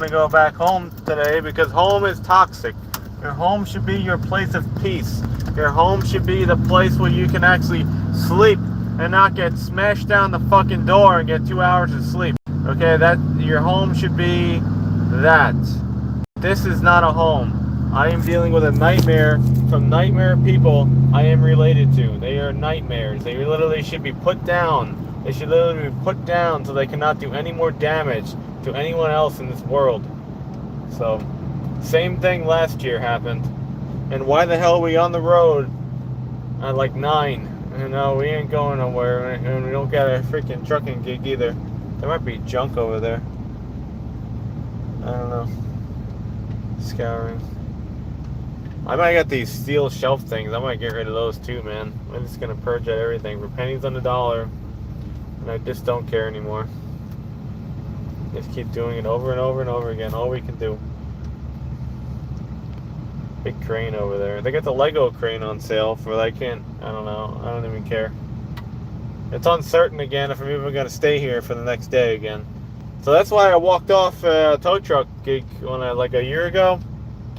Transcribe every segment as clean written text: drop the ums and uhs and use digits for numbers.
to go back home today because home is toxic. Your home should be your place of peace. Your home should be the place where you can actually sleep and not get smashed down the fucking door and get 2 hours of sleep. Okay, that your home should be that. This is not a home. I am dealing with a nightmare from nightmare people I am related to. They are nightmares. They literally should be put down. They should literally be put down so they cannot do any more damage to anyone else in this world. So, same thing last year happened. And why the hell are we on the road at like 9? You know, we ain't going nowhere, and we don't got a freaking trucking gig either. There might be junk over there. I don't know. Scouring. I might get these steel shelf things. I might get rid of those too, man. I'm just gonna purge out everything for pennies on the dollar. And I just don't care anymore. Just keep doing it over and over and over again. All we can do. Big crane over there. They got the Lego crane on sale for I don't know. I don't even care. It's uncertain again if I'm even going to stay here for the next day again. So that's why I walked off a tow truck gig like a year ago.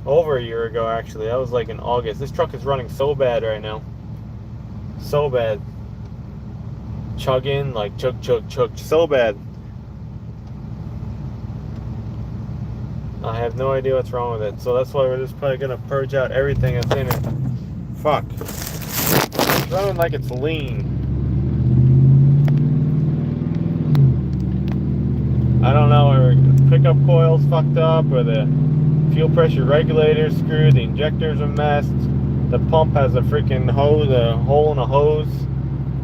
Over a year ago, actually. That was like in August. This truck is running so bad right now. So bad. Chugging, like chug, so bad. I have no idea what's wrong with it. So that's why we're just probably going to purge out everything that's in it. Fuck. It's running like it's lean. I don't know, or the pickup coil's fucked up, or the fuel pressure regulator's screwed, the injectors are messed, the pump has a freaking hose, a hole in a hose.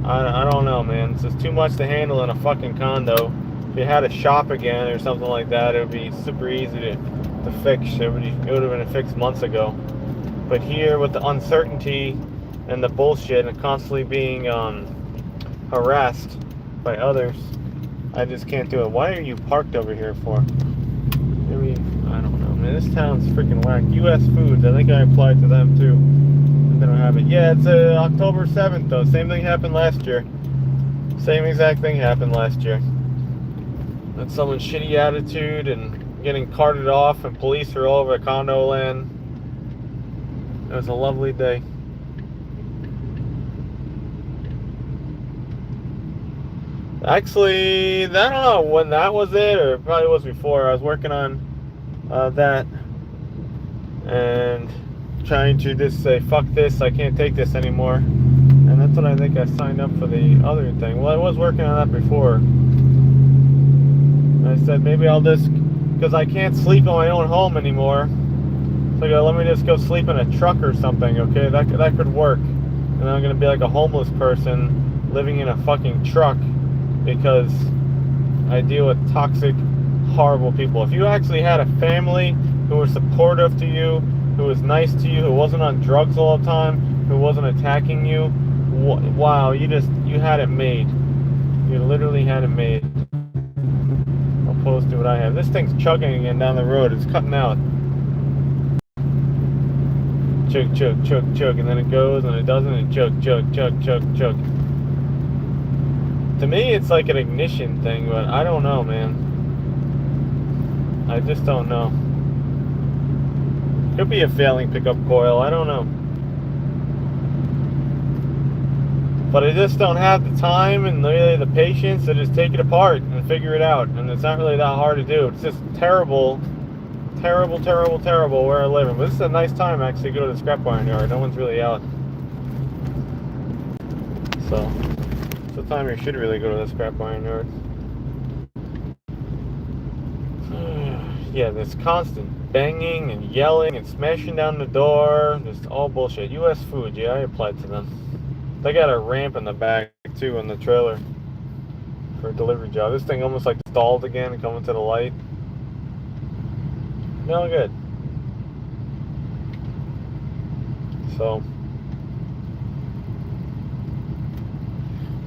I don't know, man. It's just too much to handle in a fucking condo. If you had a shop again or something like that, it would be super easy to fix. It would have been fixed months ago. But here, with the uncertainty and the bullshit and constantly being harassed by others, I just can't do it. Why are you parked over here for? Maybe, I don't know, man. This town's freaking whack. U.S. Foods, I think I applied to them too. They don't have it. Yeah, it's October 7th though. Same thing happened last year. Same exact thing happened last year. That's someone's shitty attitude and getting carted off, and police are all over condo land. It was a lovely day. Actually, I don't know when that was it, or it probably was before. I was working on that and trying to just say, fuck this, I can't take this anymore. And that's what I think I signed up for the other thing. Well, I was working on that before. And I said, maybe I'll just, because I can't sleep in my own home anymore. So I go, let me just go sleep in a truck or something, okay? That could work. And I'm going to be like a homeless person living in a fucking truck because I deal with toxic, horrible people. If you actually had a family who was supportive to you, who was nice to you, who wasn't on drugs all the time, who wasn't attacking you, wow, you had it made. You literally had it made. Opposed to what I have. This thing's chugging again down the road. It's cutting out. Chug, chug, chug, chug, and then it goes, and it doesn't, and chug, chug, chug, chug, chug. To me, it's like an ignition thing, but I don't know, man. I just don't know. Could be a failing pickup coil, I don't know. But I just don't have the time and really the patience to just take it apart and figure it out. And it's not really that hard to do. It's just terrible, terrible, terrible, terrible where I live. But this is a nice time actually to go to the scrap iron yard. No one's really out. So, it's the time you should really go to the scrap iron yard. Yeah, there's constant banging and yelling and smashing down the door. Just all bullshit. U.S. Foods, yeah, I applied to them. They got a ramp in the back too in the trailer for a delivery job. This thing almost like stalled again coming to the light. No good. So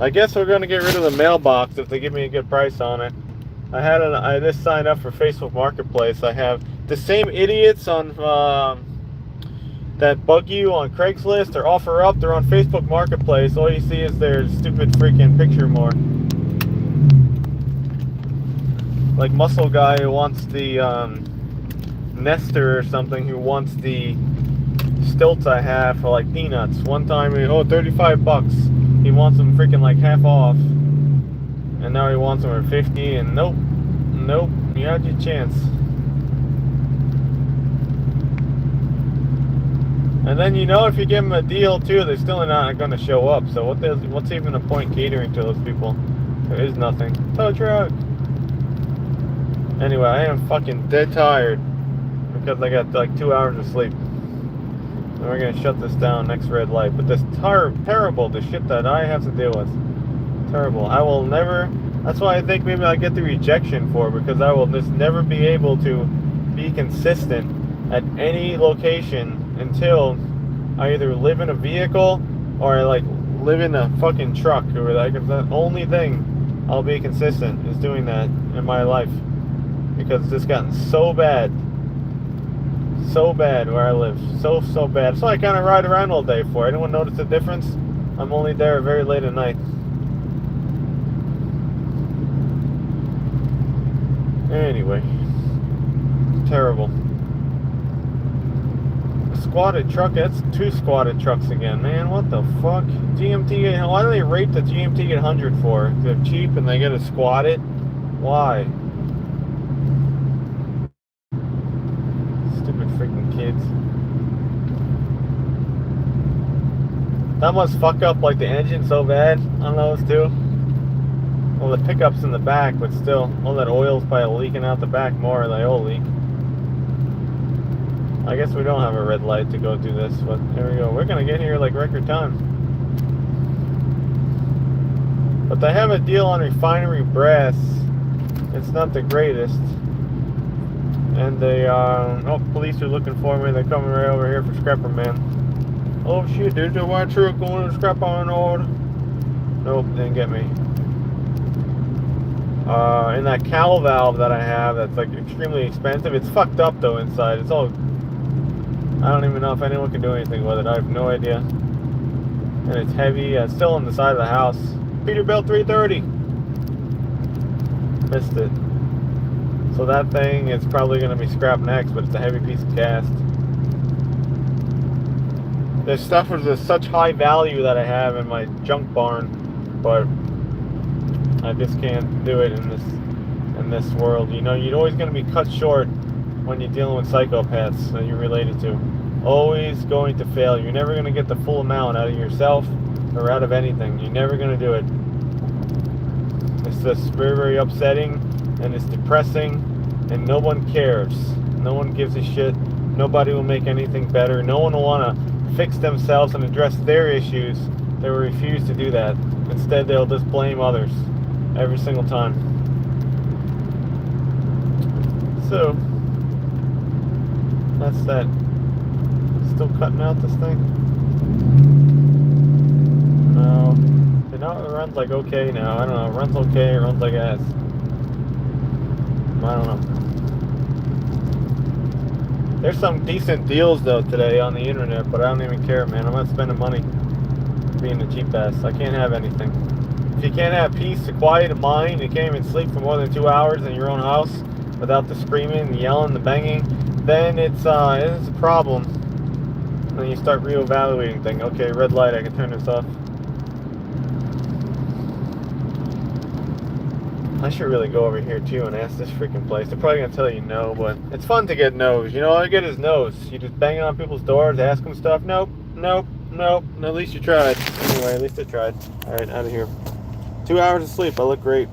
I guess we're gonna get rid of the mailbox if they give me a good price on it. I just signed up for Facebook Marketplace. I have the same idiots on that bug you on Craigslist or OfferUp. They're on Facebook Marketplace. All you see is their stupid freaking picture more. like muscle guy who wants the Nestor or something, who wants the stilts I have for like peanuts. One time, $35. He wants them freaking like half off, and now he wants them for 50. And nope, you had your chance. And then if you give them a deal too, they're still not going to show up. So what's even the point catering to those people? There is nothing. Tow truck. Anyway, I am fucking dead tired because I got like 2 hours of sleep. And we're gonna shut this down next red light. But this terrible, the shit that I have to deal with. Terrible. I will never. That's why I think maybe I'll get the rejection for, because I will just never be able to be consistent at any location until I either live in a vehicle or I like live in a fucking truck. Or like, it's the only thing I'll be consistent is doing that in my life, because it's just gotten so bad where I live, so bad. So I kind of ride around all day for. Anyone notice the difference? I'm only there very late at night. Anyway, terrible. Squatted truck, that's 2 squatted trucks again, man. What the fuck? GMT, why do they rate the GMT 800 for? They're cheap and they get it squatted? Why? Stupid freaking kids. That must fuck up like the engine so bad on those too. Well, the pickup's in the back, but still, all that oil's probably leaking out the back more than the oil leak. I guess we don't have a red light to go do this, but here we go. We're gonna get here like record time. But they have a deal on refinery brass. It's not the greatest. And they, police are looking for me. They're coming right over here for Scrapper Man. Oh shit, there's a white truck going to scrap on order. Nope, didn't get me. And that cowl valve that I have, that's like extremely expensive. It's fucked up though inside. It's all, I don't even know if anyone can do anything with it. I have no idea. And it's heavy. It's still on the side of the house. Peterbilt 330. Missed it. So that thing is probably going to be scrapped next, but it's a heavy piece of cast. This stuff is just such high value that I have in my junk barn, but I just can't do it in this world. You know, you're always going to be cut short when you're dealing with psychopaths that you're related to. Always going to fail. You're never going to get the full amount out of yourself or out of anything. You're never going to do it. It's just very, very upsetting, and it's depressing, and no one cares. No one gives a shit. Nobody will make anything better. No one will want to fix themselves and address their issues. They will refuse to do that. Instead, they'll just blame others every single time. So, that's that. Still cutting out this thing? No. It runs like okay now. I don't know. It runs okay. It runs like ass. I don't know. There's some decent deals though today on the internet, but I don't even care, man. I'm not spending money being a cheap ass. I can't have anything. If you can't have peace, a quiet of mind, you can't even sleep for more than 2 hours in your own house without the screaming, the yelling, the banging, then it's a problem. And then you start reevaluating things. Okay, red light, I can turn this off. I should really go over here too and ask this freaking place. They're probably gonna tell you no, but it's fun to get no's. You know, all I get is no's. You just bang on people's doors, ask them stuff. Nope, nope, nope. At least you tried. Anyway, at least I tried. All right, out of here. 2 hours of sleep. I look great.